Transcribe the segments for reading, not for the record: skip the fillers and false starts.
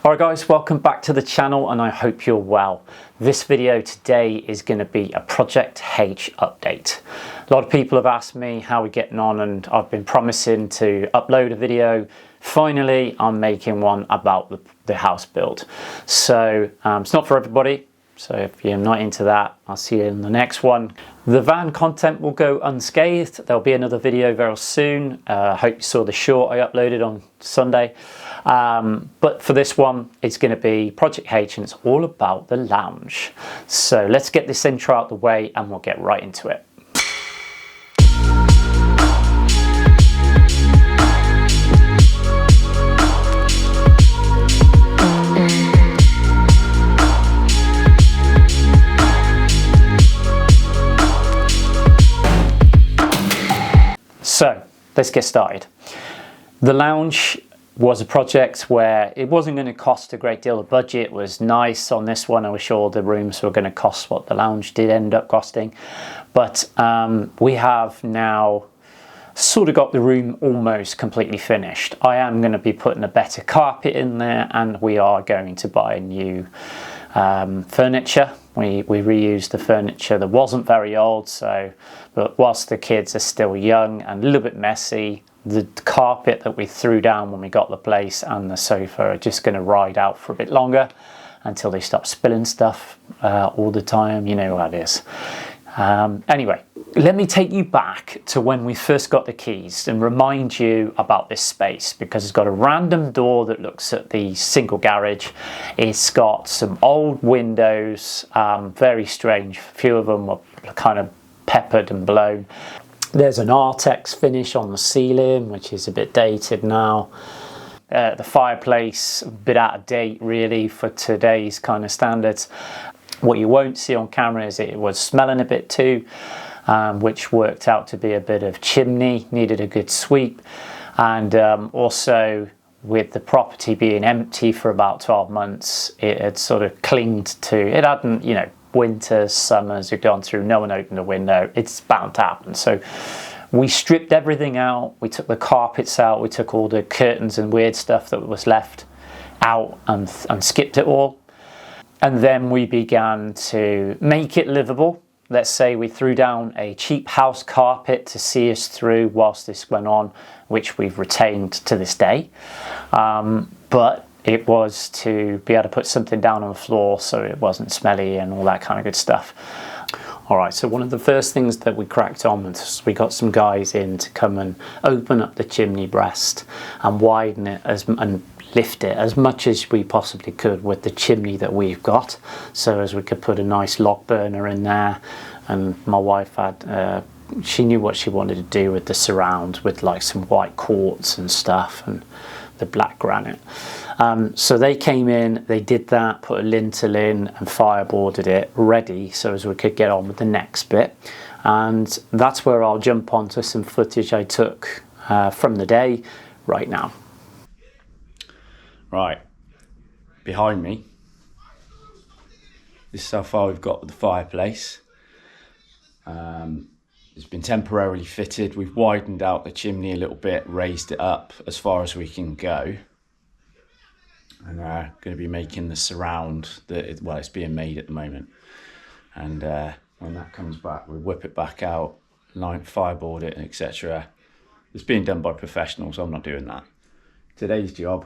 Alright guys, welcome back to the channel and I hope you're well. This video today is going to be a Project H update. A lot of people have asked me how we're getting on and I've been promising to upload a video. Finally, I'm making one about the house build. So it's not for everybody, so if you're not into that, I'll see you in the next one. The van content will go unscathed. There'll be another video very soon. I hope you saw the short I uploaded on Sunday. But for this one, it's going to be Project H and it's all about the lounge. So let's get this intro out the way and we'll get right into it. So let's get started. The lounge was a project where it wasn't going to cost a great deal of budget. It was nice on this one. I was sure the rooms were going to cost what the lounge did end up costing. But we have now sort of got the room almost completely finished. I am going to be putting a better carpet in there and we are going to buy new furniture. We reused the furniture that wasn't very old, but whilst the kids are still young and a little bit messy, the carpet that we threw down when we got the place and the sofa are just going to ride out for a bit longer until they stop spilling stuff all the time. You know how it is. Anyway, let me take you back to when we first got the keys and remind you about this space, because it's got a random door that looks at the single garage. It's got some old windows, very strange. A few of them were kind of peppered and blown. There's an Artex finish on the ceiling, which is a bit dated now. The fireplace, a bit out of date really for today's kind of standards. What you won't see on camera is it was smelling a bit too, which worked out to be a bit of chimney, needed a good sweep. And also with the property being empty for about 12 months, it had sort of clinged to, it hadn't, you know, winters, summers had gone through, no one opened a window, it's bound to happen. So we stripped everything out, we took the carpets out, we took all the curtains and weird stuff that was left out and skipped it all. And then we began to make it livable. Let's say we threw down a cheap house carpet to see us through whilst this went on, which we've retained to this day. But it was to be able to put something down on the floor so it wasn't smelly and all that kind of good stuff. All right, so one of the first things that we cracked on was we got some guys in to come and open up the chimney breast and widen it and lift it as much as we possibly could with the chimney that we've got, so as we could put a nice log burner in there. And my wife had she knew what she wanted to do with the surround, with like some white quartz and stuff and the black granite. So they came in, they did that, put a lintel in and fireboarded it ready so as we could get on with the next bit. And that's where I'll jump onto some footage I took from the day right now. Right, behind me, this is how far we've got with the fireplace. It's been temporarily fitted. We've widened out the chimney a little bit, raised it up as far as we can go. And going to be making the surround that, well, it's being made at the moment. And when that comes back, we'll whip it back out, fireboard it, etc. It's being done by professionals, so I'm not doing that. Today's job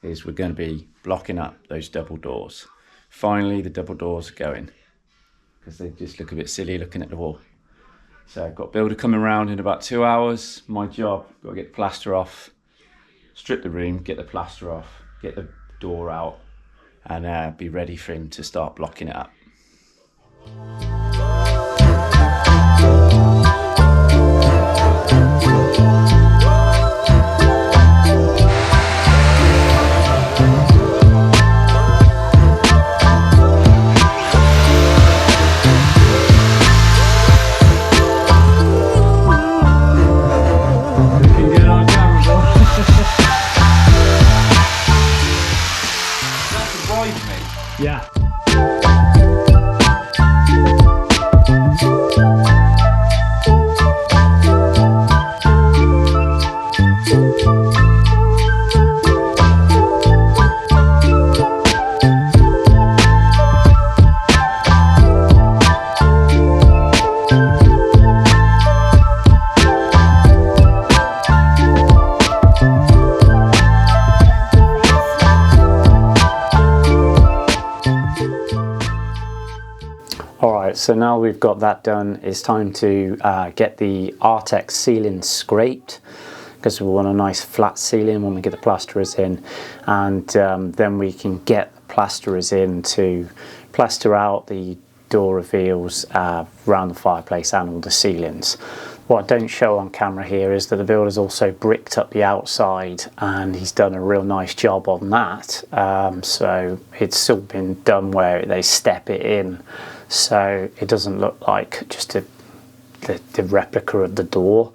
is we're going to be blocking up those double doors. Finally, the double doors are going, because they just look a bit silly looking at the wall. So I've got a builder coming around in about 2 hours. My job, got to get the plaster off, strip the room, get the plaster off, get the door out, and be ready for him to start blocking it up. Yeah. Alright, so now we've got that done, it's time to get the Artex ceiling scraped, because we want a nice flat ceiling when we get the plasterers in, and then we can get the plasterers in to plaster out the door reveals around the fireplace and all the ceilings. What I don't show on camera here is that the builder's also bricked up the outside, and he's done a real nice job on that. So it's all been done where they step it in, so it doesn't look like just the replica of the door.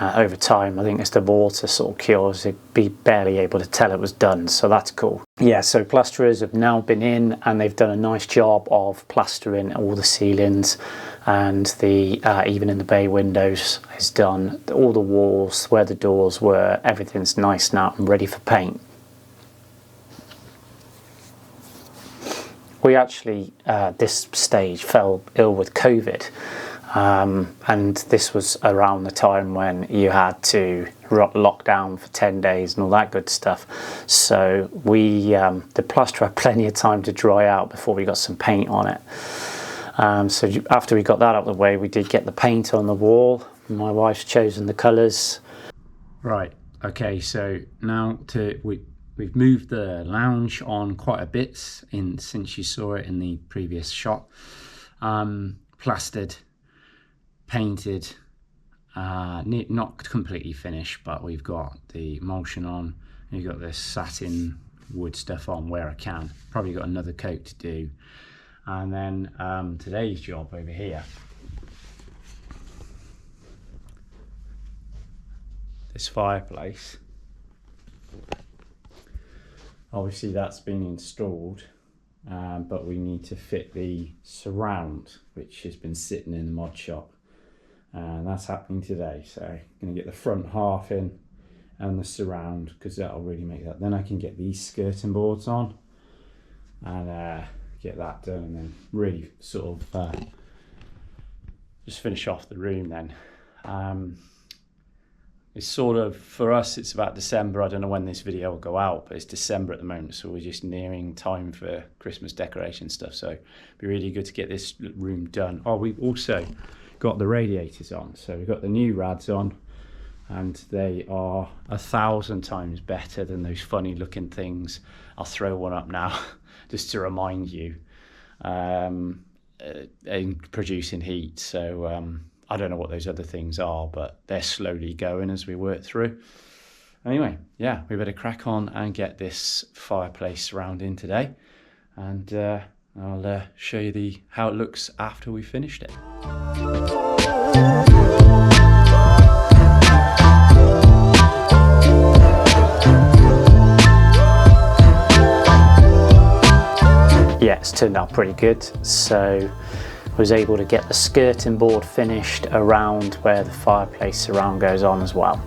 Over time, I think as the water sort of cures, it'd be barely able to tell it was done, so that's cool. Yeah, so plasterers have now been in, and they've done a nice job of plastering all the ceilings, and the even in the bay windows is done. All the walls where the doors were, everything's nice now and ready for paint. We actually, this stage, fell ill with COVID. And this was around the time when you had to lock down for 10 days and all that good stuff. So we, the plaster had plenty of time to dry out before we got some paint on it. So after we got that out of the way, we did get the paint on the wall. My wife's chosen the colours. Right, okay, so now we've moved the lounge on quite a bit since you saw it in the previous shot. Plastered, painted, not completely finished, but we've got the emulsion on, and you've got this satin wood stuff on where I can. Probably got another coat to do. And then today's job over here, this fireplace, obviously that's been installed, but we need to fit the surround, which has been sitting in the mod shop, and that's happening today. So I'm going to get the front half in and the surround, because that'll really make that. Then I can get these skirting boards on and get that done, and then really sort of just finish off the room then. It's sort of, for us, it's about December. I don't know when this video will go out, but it's December at the moment, so we're just nearing time for Christmas decoration stuff. So it'd be really good to get this room done. Oh, we've also got the radiators on. So we've got the new rads on, and they are 1,000 times better than those funny looking things. I'll throw one up now just to remind you, in producing heat. So I don't know what those other things are, but they're slowly going as we work through. Anyway, yeah, we better crack on and get this fireplace surrounding today, and I'll show you how it looks after we finished it. Yeah, it's turned out pretty good. So I was able to get the skirting board finished around where the fireplace surround goes on as well.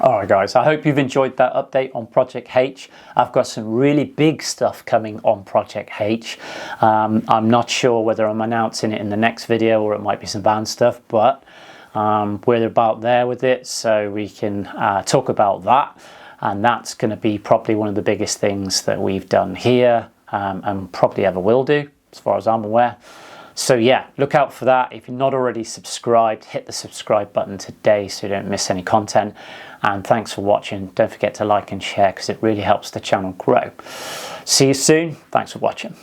Alright guys, I hope you've enjoyed that update on Project H. I've got some really big stuff coming on Project H. I'm not sure whether I'm announcing it in the next video or it might be some van stuff, but we're about there with it, so we can talk about that. And that's going to be probably one of the biggest things that we've done here, and probably ever will do, as far as I'm aware. So yeah, look out for that. If you're not already subscribed, hit the subscribe button today so you don't miss any content. And thanks for watching. Don't forget to like and share, because it really helps the channel grow. See you soon. Thanks for watching.